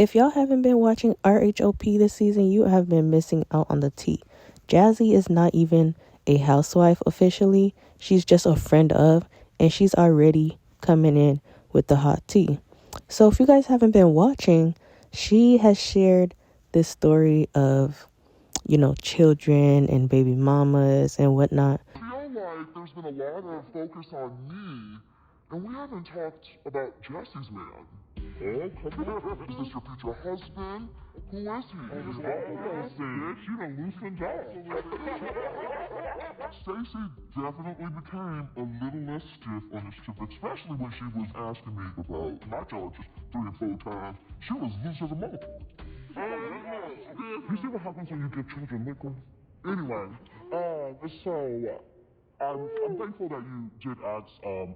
If y'all haven't been watching RHOP this season, you have been missing out on the tea. JASSI is not even a housewife officially. She's just a friend of, and she's already coming in with the hot tea. So if you guys haven't been watching, she has shared this story of, children and baby mamas and whatnot. I feel like there's been a lot of focus on me, and we haven't talked about Jesse's man. Oh, come on. Is this your future husband? Who is he? You done loosened up. Stacey definitely became a little less stiff on this trip, especially when she was asking me about my charges 3 and 4 times. She was loose as a monkey. You see what happens when you give children liquor? Anyway, so I'm thankful that you did ask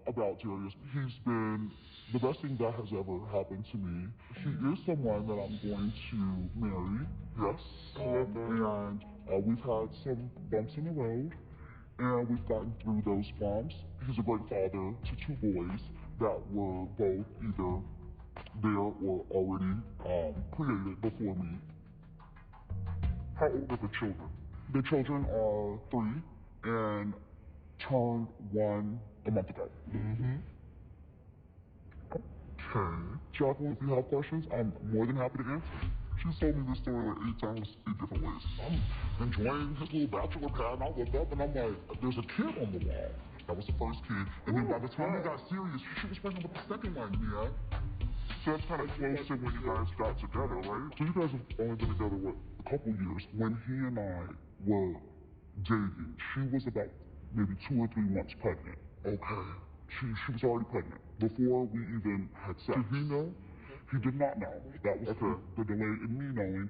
about Darius. He's been the best thing that has ever happened to me. He is someone that I'm going to marry, yes. And we've had some bumps in the road, and we've gotten through those bumps. He's a great father to 2 boys that were both either there or already created before me. How old are the children? The children are 3 and turned 1 a month ago. Okay. Jacqueline, if you have questions, I'm more than happy to answer. She's told me this story like 8 times, 8 different ways. I'm enjoying his little bachelor pad, and I looked up and I'm like, there's a kid on the wall. That was the first kid. And then by the time we got serious, she was pregnant with the second one, yeah. So that's kind of close to when you guys got together, right? So you guys have only been together, what, a couple years. When he and I were dating, she was about maybe 2 or 3 months pregnant. Okay. She was already pregnant before we even had sex. Did he know? He did not know. That was the delay in me knowing.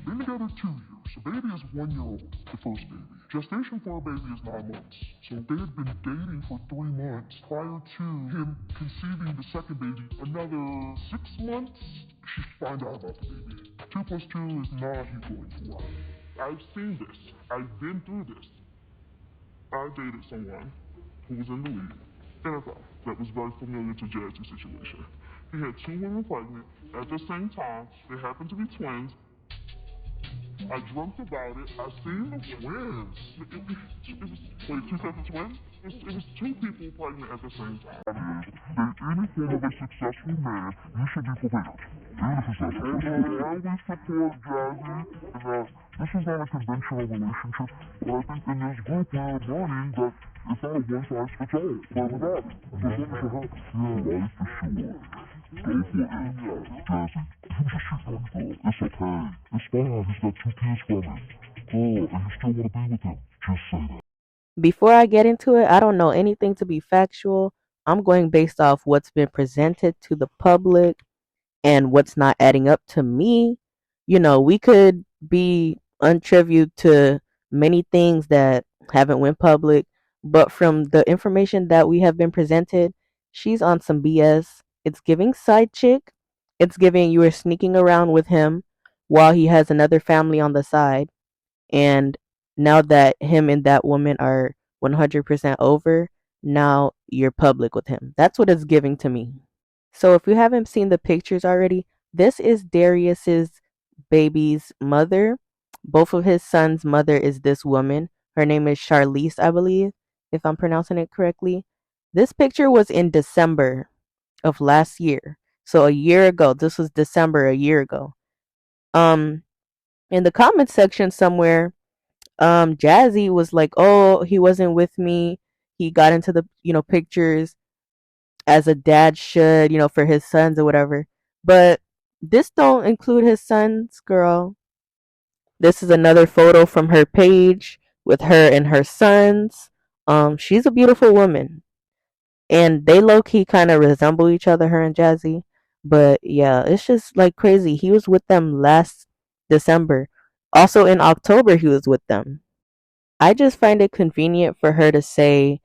Been together 2 years. The baby is 1 year old, the first baby. Gestation for a baby is 9 months. So they had been dating for 3 months prior to him conceiving the second baby. Another 6 months, she finds out about the baby. 2 plus 2 is not equaling 4. I've seen this. I've been through this. I dated someone who was in the league, NFL, that was very familiar to Jassie's situation. He had 2 women pregnant at the same time. They happened to be twins. I dreamt about it. I seen the twins. It was, wait, 2 sets of twins? It was 2 people pregnant at the same time. Any form of a successful man, you should be prepared. I always support Jassie in that this is not a conventional relationship, but I think in this group we're learning that it's not a one-size-fits-all for everybody. As long as you're happy. Yeah, life is short. Go for it. Jassie, he was a shit girl. It's okay. It's fine. He's got 2 kids from it. Girl, and you still want to be with him. Just say that. Before I get into it, I don't know anything to be factual. I'm going based off what's been presented to the public and what's not adding up to me. We could be untrivia to many things that haven't went public, but from the information that we have been presented, she's on some BS. It's giving side chick. It's giving you are sneaking around with him while he has another family on the side. And now that him and that woman are 100% over, now you're public with him. That's what it's giving to me. So if you haven't seen the pictures already, this is Darius's baby's mother. Both of his son's mother is this woman. Her name is Charlize, I believe, if I'm pronouncing it correctly. This picture was in December of last year. So a year ago. This was December a year ago. In the comment section somewhere, Jassie was like, "Oh, he wasn't with me. He got into the, pictures as a dad should, for his sons or whatever." But this don't include his sons, girl. This is another photo from her page with her and her sons. She's a beautiful woman. And they low key kind of resemble each other, her and Jassie. But yeah, it's just like crazy. He was with them last December. Also in October, he was with them. I just find it convenient for her to say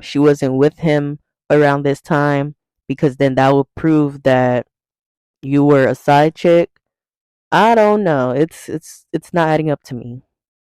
she wasn't with him around this time, because then that would prove that you were a side chick. I don't know. It's not adding up to me.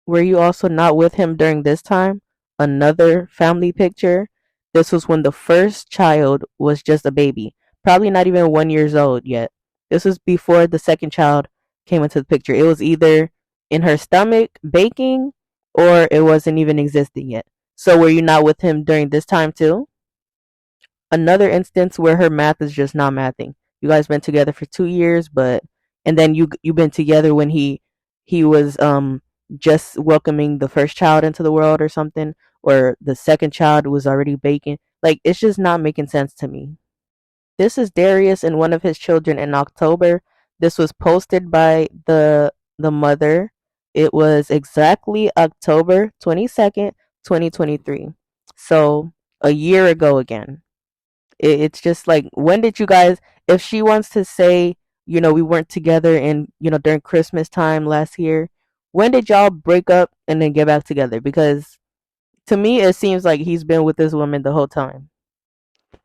Were you also not with him during this time? Another family picture. This was when the first child was just a baby, probably not even 1 year old yet. This was before the second child came into the picture. It was either in her stomach baking or it wasn't even existing yet. So were you not with him during this time too? Another instance where her math is just not mathing. You guys been together for 2 years, but and then you've been together when he was just welcoming the first child into the world or something, or the second child was already baking. Like it's just not making sense to me. This is Darius and one of his children in October. This was posted by the mother. It was exactly October 22nd, 2023. So a year ago again. It's just like, when did you guys, if she wants to say, we weren't together in, during Christmas time last year, when did y'all break up and then get back together? Because to me, it seems like he's been with this woman the whole time.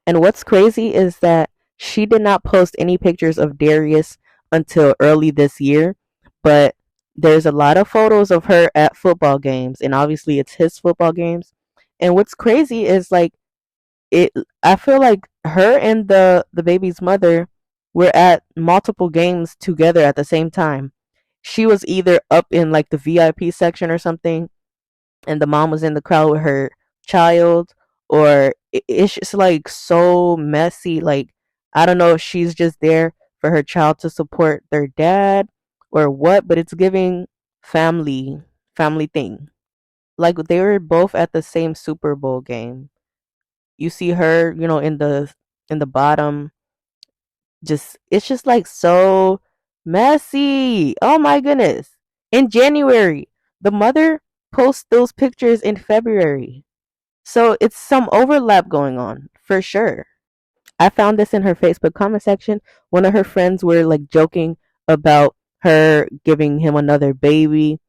And what's crazy is that she did not post any pictures of Darius until early this year, but there's a lot of photos of her at football games, and obviously it's his football games. And what's crazy is like, it I feel like her and the baby's mother were at multiple games together at the same time. She was either up in like the VIP section or something, and the mom was in the crowd with her child, or it's just like so messy. Like, I don't know if she's just there for her child to support their dad or what, but it's giving family thing. Like they were both at the same Super Bowl game. You see her, in the bottom, just it's just like so messy. Oh my goodness. In January, the mother posts those pictures in February. So it's some overlap going on for sure. I found this in her Facebook comment section. One of her friends were like joking about her giving him another baby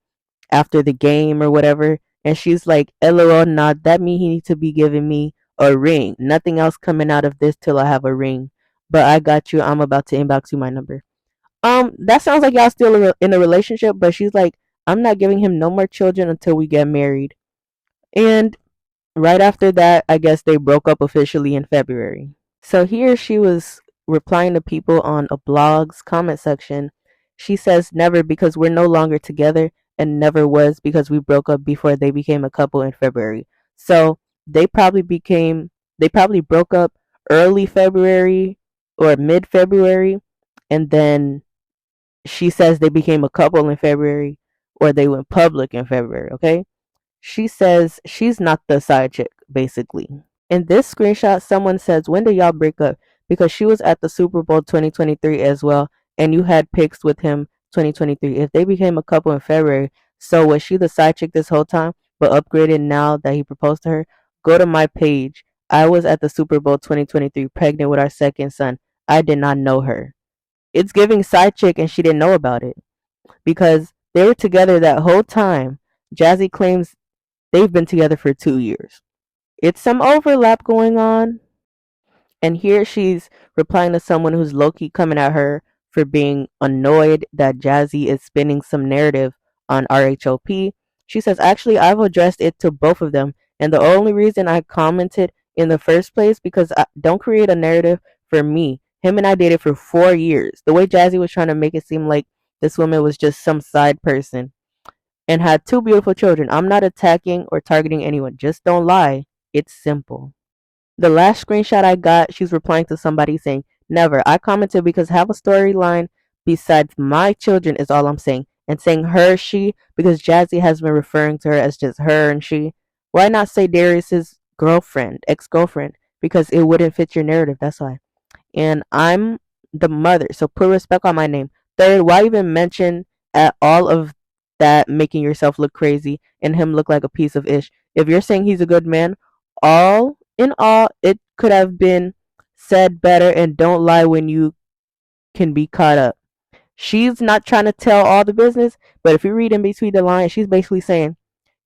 after the game or whatever. And she's like, LOL, not that mean he needs to be giving me a ring. Nothing else coming out of this till I have a ring. But I got you. I'm about to inbox you my number. That sounds like y'all still in a relationship, but she's like, I'm not giving him no more children until we get married. And right after that, I guess they broke up officially in February. So here she was replying to people on a blog's comment section. She says, never, because we're no longer together, and never was because we broke up before they became a couple in February. So they probably broke up early February or mid February, and then she says they became a couple in February, or they went public in February, okay? She says she's not the side chick, basically. In this screenshot, someone says, when did y'all break up? Because she was at the Super Bowl 2023 as well, and you had pics with him 2023. If they became a couple in February, so was she the side chick this whole time, but upgraded now that he proposed to her? Go to my page. I was at the Super Bowl 2023 pregnant with our second son. I did not know her. It's giving side chick and she didn't know about it because they were together that whole time. JASSI claims they've been together for 2 years. It's some overlap going on. And here she's replying to someone who's low key coming at her for being annoyed that JASSI is spinning some narrative on RHOP. She says, actually, I've addressed it to both of them. And the only reason I commented in the first place, because I don't create a narrative for me. Him and I dated for 4 years. The way JASSI was trying to make it seem like this woman was just some side person and had two beautiful children. I'm not attacking or targeting anyone. Just don't lie. It's simple. The last screenshot I got, she's replying to somebody saying, never. I commented because have a storyline besides my children is all I'm saying. And saying her, she, because JASSI has been referring to her as just her and she. Why not say Darius's girlfriend, ex-girlfriend? Because it wouldn't fit your narrative. That's why. And I'm the mother, so put respect on my name. Third, why even mention at all of that making yourself look crazy and him look like a piece of ish? If you're saying he's a good man, all in all, it could have been said better, and don't lie when you can be caught up. She's not trying to tell all the business, but if you read in between the lines, she's basically saying,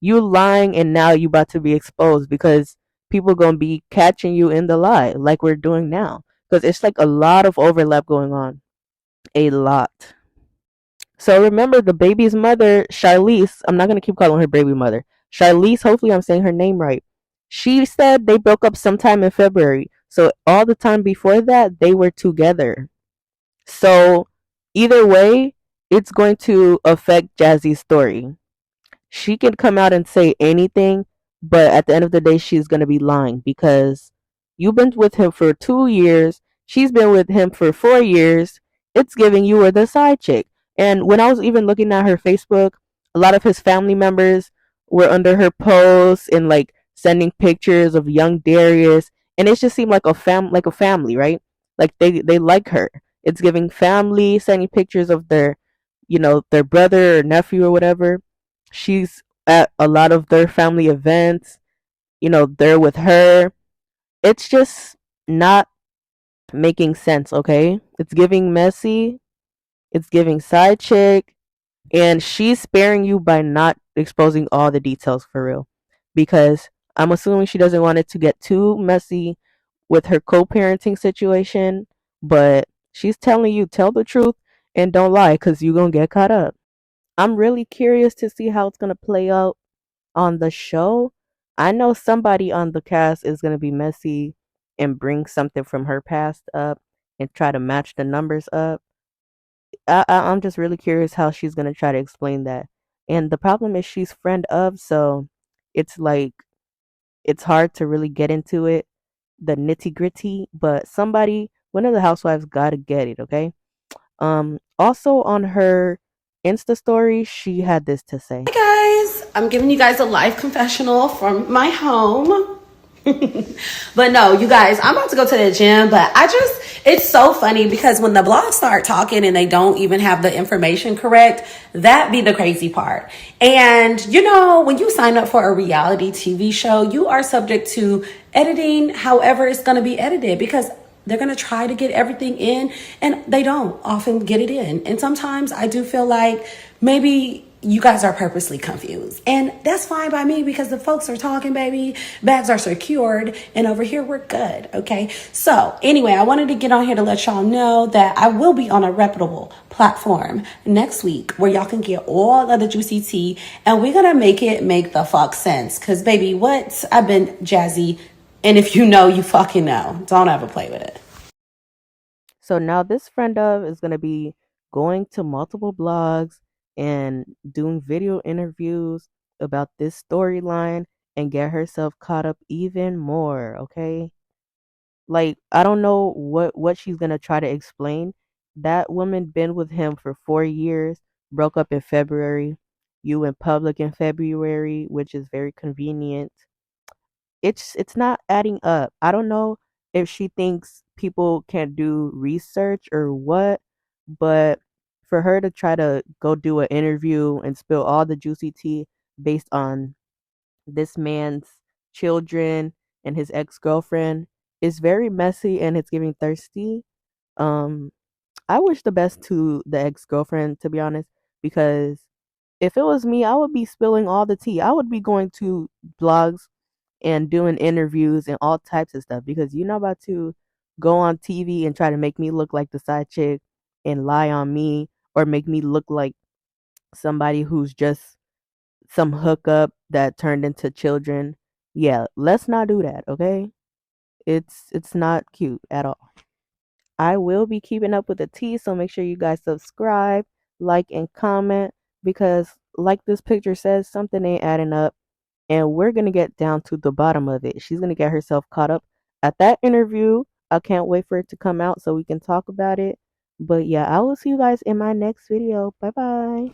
you lying and now you about to be exposed because people gonna be catching you in the lie like we're doing now. Because it's like a lot of overlap going on. A lot. So remember the baby's mother, Charlize, I'm not going to keep calling her baby mother. Charlize, hopefully I'm saying her name right. She said they broke up sometime in February. So all the time before that, they were together. So either way, it's going to affect Jazzy's story. She can come out and say anything, but at the end of the day, she's going to be lying because you've been with him for 2 years. She's been with him for 4 years. It's giving you were the side chick. And when I was even looking at her Facebook, a lot of his family members were under her posts and like sending pictures of young Darius, and it just seemed like like a family, right? Like they like her. It's giving family, sending pictures of their, their brother or nephew or whatever. She's at a lot of their family events. They're with her. It's just not making sense, okay? It's giving messy, it's giving side chick, and she's sparing you by not exposing all the details for real. Because I'm assuming she doesn't want it to get too messy with her co parenting situation, but she's telling you, tell the truth and don't lie because you're going to get caught up. I'm really curious to see how it's going to play out on the show. I know somebody on the cast is going to be messy and bring something from her past up and try to match the numbers up. I'm just really curious how she's going to try to explain that. And the problem is she's friend of, so it's like it's hard to really get into it, the nitty gritty. But somebody, one of the housewives, got to get it. Okay. Also on her Insta story, she had this to say. Hi guys, I'm giving you guys a live confessional from my home. But no, you guys, I'm about to go to the gym, but it's so funny because when the blogs start talking and they don't even have the information correct, that be the crazy part. And when you sign up for a reality TV show, you are subject to editing however it's going to be edited because they're going to try to get everything in and they don't often get it in. And sometimes I do feel like maybe you guys are purposely confused. And that's fine by me because the folks are talking, baby. Bags are secured. And over here, we're good. Okay. So anyway, I wanted to get on here to let y'all know that I will be on a reputable platform next week where y'all can get all of the juicy tea. And we're going to make it make the fuck sense. Because, baby, what? I've been Jazzy. And if you know, you fucking know. Don't ever play with it. So now this friend of is going to be going to multiple blogs and doing video interviews about this storyline and get herself caught up even more, okay? Like I don't know what she's going to try to explain. That woman been with him for 4 years, broke up in February. You went public in February, which is very convenient. It's not adding up. I don't know if she thinks people can't do research or what, but for her to try to go do an interview and spill all the juicy tea based on this man's children and his ex-girlfriend is very messy and it's giving thirsty. Um I wish the best to the ex-girlfriend, to be honest, because if it was me, I would be spilling all the tea. I would be going to blogs and doing interviews and all types of stuff because you're not about to go on TV and try to make me look like the side chick and lie on me or make me look like somebody who's just some hookup that turned into children. Yeah, let's not do that, okay? It's not cute at all. I will be keeping up with the tea, so make sure you guys subscribe, like, and comment because, like this picture says, something ain't adding up and we're going to get down to the bottom of it. She's going to get herself caught up at that interview. I can't wait for it to come out so we can talk about it. But yeah, I will see you guys in my next video. Bye bye.